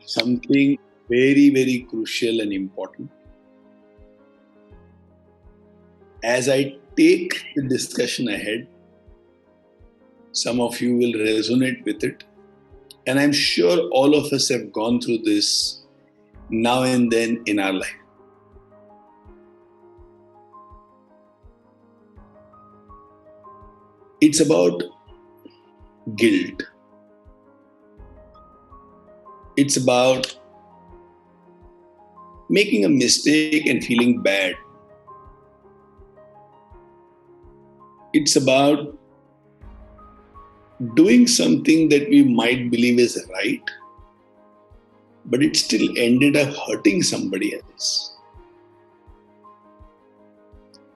something very, very crucial and important. As I take the discussion ahead, some of you will resonate with it. And I'm sure all of us have gone through this now and then in our life. It's about guilt. It's about making a mistake and feeling bad. It's about doing something that we might believe is right, but it still ended up hurting somebody else.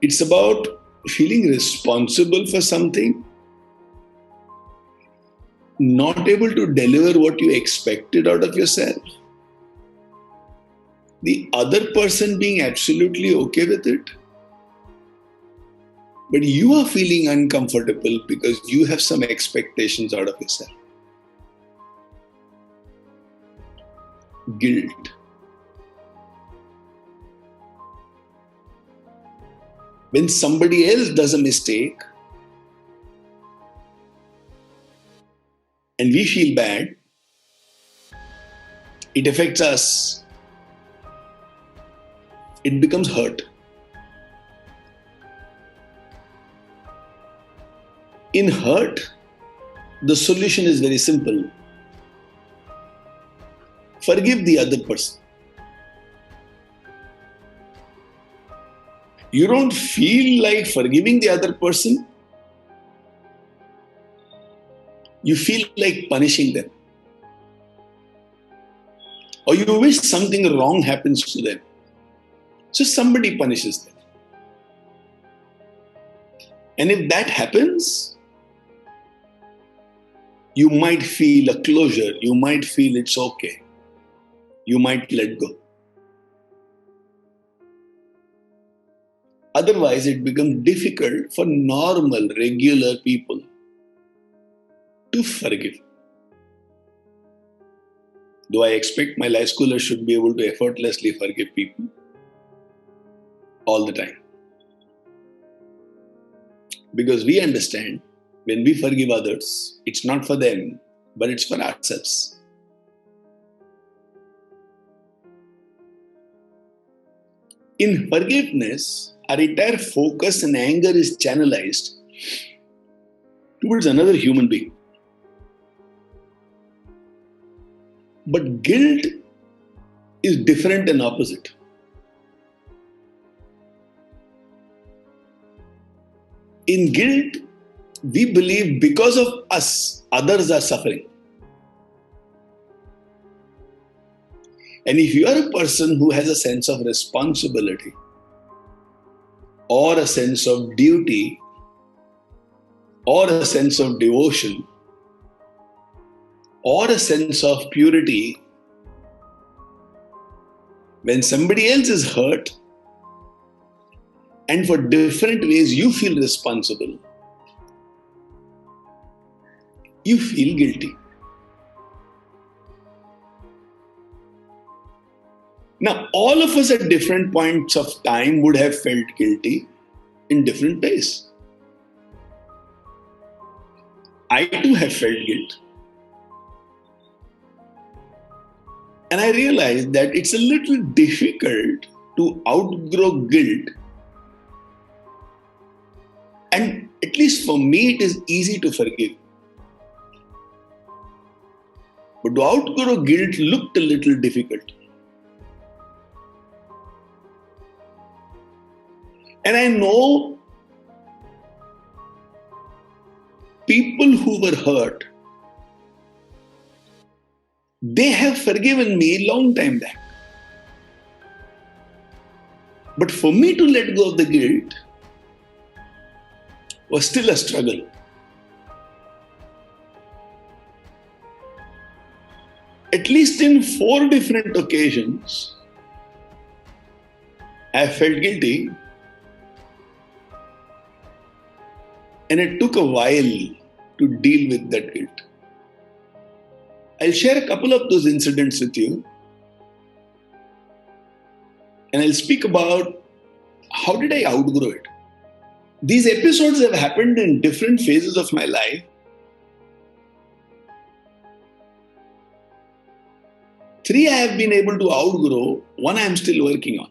It's about feeling responsible for something, not able to deliver what you expected out of yourself. The other person being absolutely okay with it, but you are feeling uncomfortable because you have some expectations out of yourself. Guilt. When somebody else does a mistake and we feel bad, it affects us. It becomes hurt. In hurt, the solution is very simple. Forgive the other person. You don't feel like forgiving the other person. You feel like punishing them. Or you wish something wrong happens to them. So somebody punishes them. And if that happens, you might feel a closure. You might feel it's okay. You might let go. Otherwise, it becomes difficult for normal, regular people to forgive. Do I expect my life schoolers should be able to effortlessly forgive people? All the time. Because we understand when we forgive others, it's not for them, but it's for ourselves. In forgiveness, our entire focus and anger is channelized towards another human being. But guilt is different and opposite. In guilt, we believe because of us, others are suffering. And if you are a person who has a sense of responsibility or a sense of duty or a sense of devotion or a sense of purity, when somebody else is hurt and for different ways you feel responsible, you feel guilty. Now, all of us at different points of time would have felt guilty in different ways. I too have felt guilt. And I realized that it's a little difficult to outgrow guilt. And at least for me, it is easy to forgive. But to outgrow guilt looked a little difficult. And I know people who were hurt, they have forgiven me a long time back. But for me to let go of the guilt was still a struggle. At least in 4 different occasions, I felt guilty. And it took a while to deal with that guilt. I'll share a couple of those incidents with you, and I'll speak about how did I outgrow it. These episodes have happened in different phases of my life. 3 I have been able to outgrow, 1 I am still working on.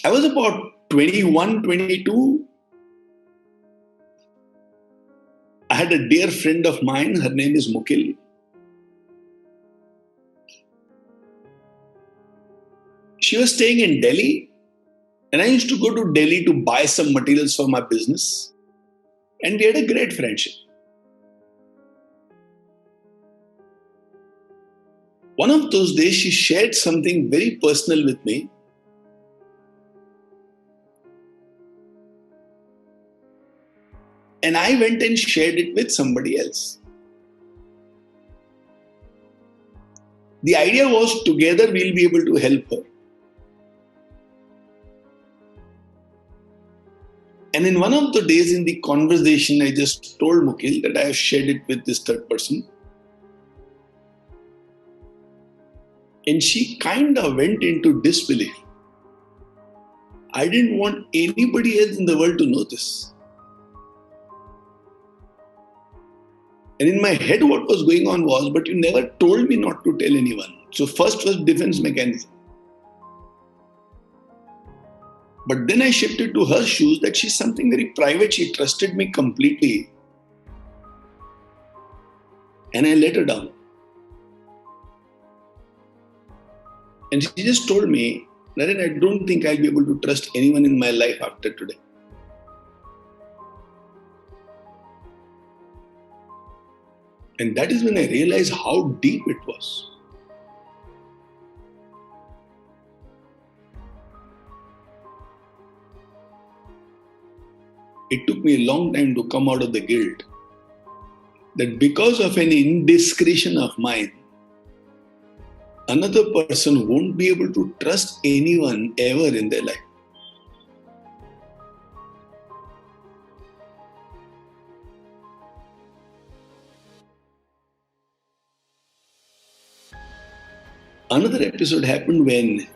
I was about 21, 22. I had a dear friend of mine, her name is Mukil. She was staying in Delhi, and I used to go to Delhi to buy some materials for my business. And we had a great friendship. One of those days, she shared something very personal with me. And I went and shared it with somebody else. The idea was together we'll be able to help her. And in one of the days in the conversation, I just told Mukil that I have shared it with this third person. And she kind of went into disbelief. I didn't want anybody else in the world to know this. And in my head, what was going on was, but you never told me not to tell anyone. So first was defense mechanism. But then I shifted to her shoes that she's something very private. She trusted me completely. And I let her down. And she just told me, Naren, I don't think I'll be able to trust anyone in my life after today. And that is when I realized how deep it was. It took me a long time to come out of the guilt that because of an indiscretion of mine, another person won't be able to trust anyone ever in their life. Another episode happened when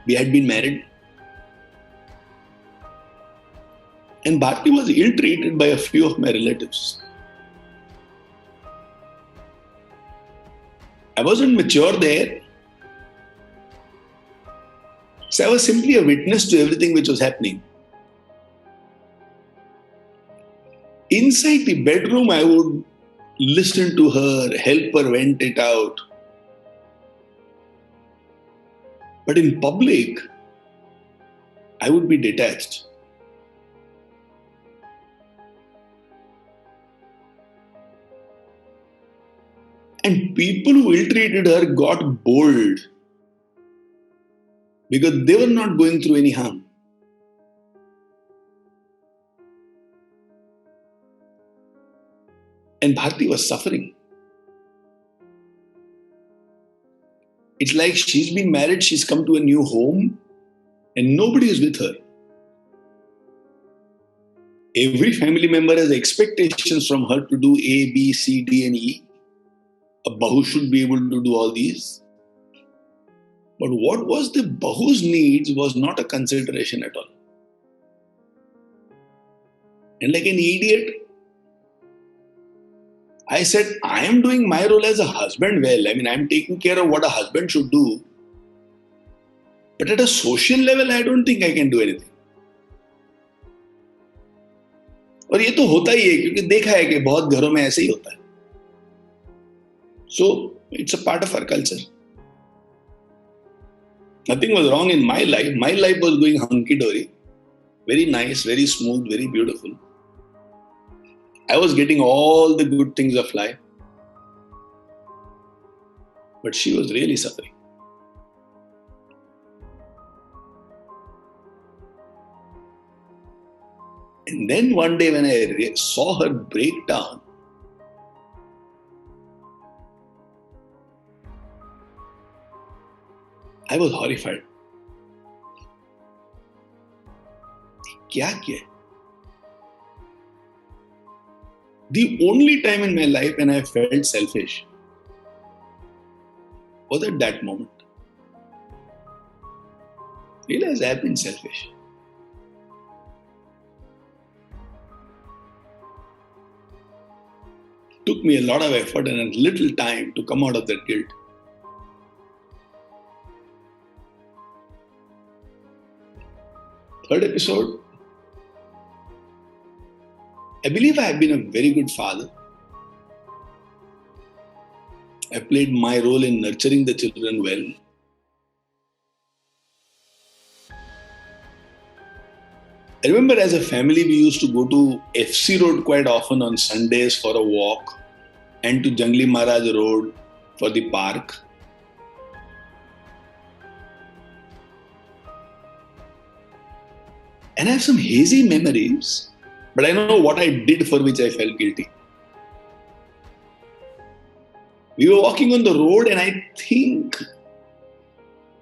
we had been married. And Bharti was ill-treated by a few of my relatives. I wasn't mature there. So I was simply a witness to everything which was happening. Inside the bedroom, I would listen to her, help her vent it out. But in public, I would be detached. And people who ill-treated her got bold because they were not going through any harm. And Bharti was suffering. It's like she's been married, she's come to a new home, and nobody is with her. Every family member has expectations from her to do A, B, C, D, and E. A bahu should be able to do all these. But what was the bahu's needs was not a consideration at all. And like an idiot, I said, I am doing my role as a husband well. I mean, I'm taking care of what a husband should do. But at a social level, I don't think I can do anything. और ये तो होता ही है क्योंकि देखा है कि बहुत घरों में ऐसे ही होता है. So it's a part of our culture. Nothing was wrong in my life. My life was going hunky-dory. Very nice, very smooth, very beautiful. I was getting all the good things of life. But she was really suffering. And then one day when I saw her break down, I was horrified. क्या किया? The only time in my life when I felt selfish was at that moment. Realize I have been selfish. Took me a lot of effort and a little time to come out of that guilt. Third episode, I believe I have been a very good father. I played my role in nurturing the children well. I remember as a family, we used to go to FC Road quite often on Sundays for a walk and to Jangli Maharaj Road for the park. And I have some hazy memories, but I know what I did for which I felt guilty. We were walking on the road and I think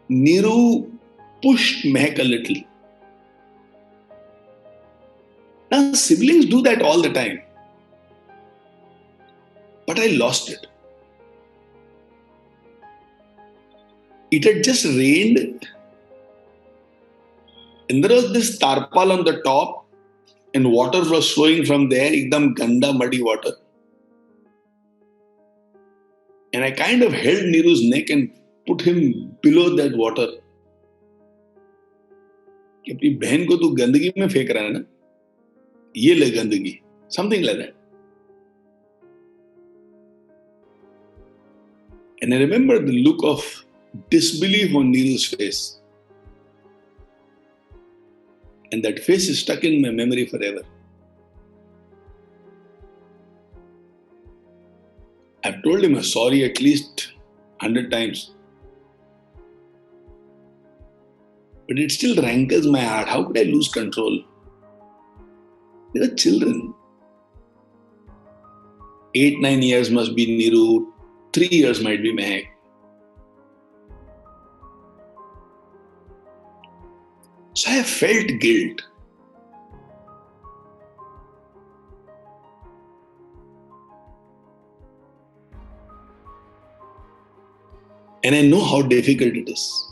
Niru pushed Mehak a little. Now, siblings do that all the time. But I lost it. It had just rained, and there was this tarpal on the top, and water was flowing from there, ekdam ganda, muddy water. And I kind of held Niru's neck and put him below that water. कि अपनी बहन को तू गंदगी में फेंक रहा है ना, ये ले गंदगी, something like that. And I remember the look of disbelief on Niru's face. And that face is stuck in my memory forever. I've told him I'm sorry at least 100 times. But it still rankles my heart. How could I lose control? They were children. 8, 9 years must be Niru. 3 years might be Mehak. So I felt guilt. And I know how difficult it is.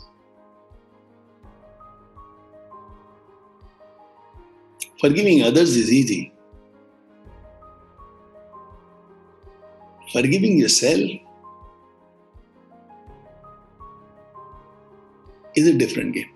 Forgiving others is easy. Forgiving yourself is a different game.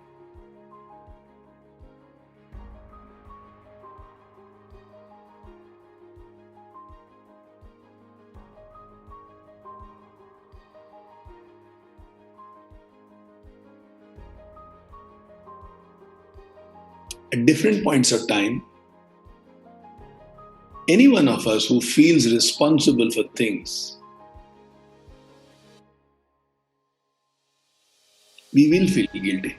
At different points of time, any one of us who feels responsible for things, we will feel guilty.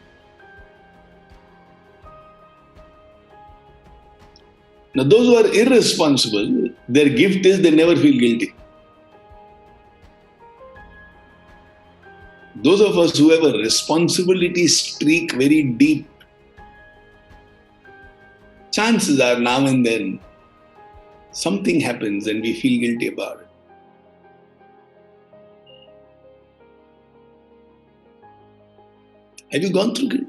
Now, those who are irresponsible, their gift is they never feel guilty. Those of us who have a responsibility streak very deep, chances are now and then something happens and we feel guilty about it. Have you gone through guilt?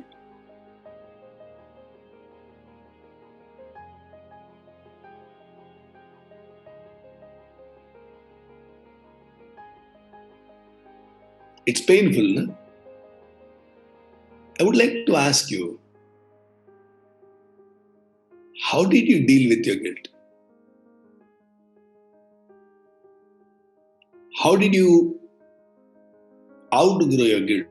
It's painful, no? I would like to ask you, how did you deal with your guilt? How did you outgrow your guilt?